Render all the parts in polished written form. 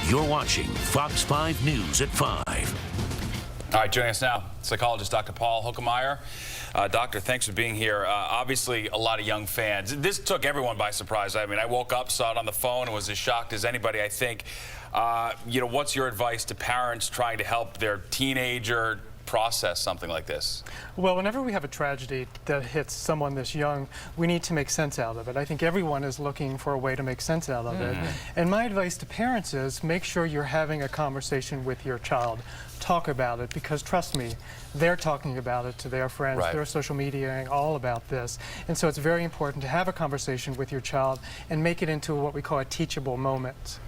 You're watching Fox 5 News at 5. All right, joining us now, psychologist Dr. Paul Hochemeier. Doctor, thanks for being here. Obviously, a lot of young fans. This took everyone by surprise. I mean, I woke up, saw it on the phone, and was as shocked as anybody, I think. You know, what's your advice to parents trying to help their teenager process something like this? Well, whenever we have a tragedy that hits someone this young, we need to make sense out of it. I think everyone is looking for a way to make sense out of it. And my advice to parents is make sure you're having a conversation with your child. Talk about it, because trust me, they're talking about it to their friends. Right. They're social mediaing all about this. And so it's very important to have a conversation with your child and make it into what we call a teachable moment.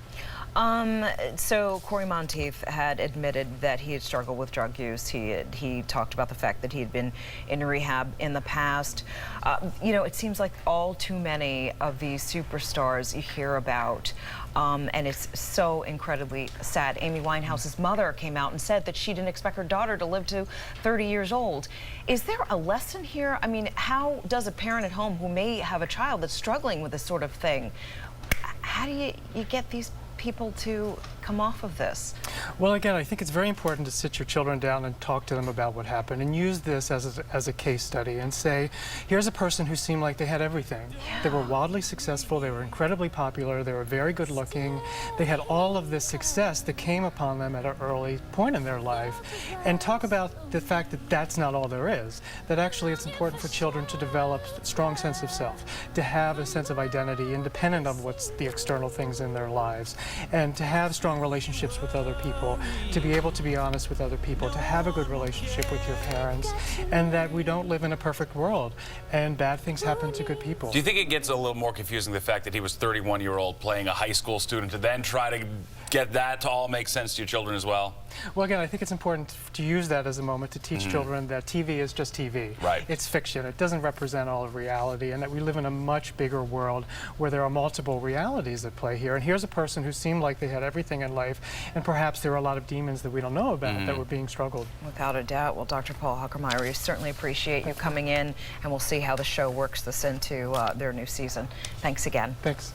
So Cory Monteith had admitted that he had struggled with drug use. He talked about the fact that he had been in rehab in the past. You know, it seems like all too many of these superstars you hear about, and it's so incredibly sad. Amy Winehouse's mother came out and said that she didn't expect her daughter to live to 30 years old. Is there a lesson here? I mean, how does a parent at home who may have a child that's struggling with this sort of thing, how do you get these people to come off of this? Well, again, I think it's very important to sit your children down and talk to them about what happened, and use this as a case study and say, here's a person who seemed like they had everything. Yeah. They were wildly successful, they were incredibly popular, they were very good looking, they had all of this success that came upon them at an early point in their life, and talk about the fact that that's not all there is, that actually it's important for children to develop a strong sense of self, to have a sense of identity independent of what's the external things in their lives, and to have strong relationships with other people, to be able to be honest with other people, to have a good relationship with your parents, and that we don't live in a perfect world, and bad things happen to good people. Do you think it gets a little more confusing, the fact that he was 31-year-old playing a high school student, to then try to get that to all make sense to your children as well? Well, again, I think it's important to use that as a moment to teach children that TV is just TV. Right. It's fiction. It doesn't represent all of reality, and that we live in a much bigger world where there are multiple realities at play here. And here's a person who seemed like they had everything in life, and perhaps there were a lot of demons that we don't know about that were being struggled. Without a doubt. Well, Dr. Paul Hochemeier, we certainly appreciate you coming in, and we'll see how the show works this into their new season. Thanks again. Thanks.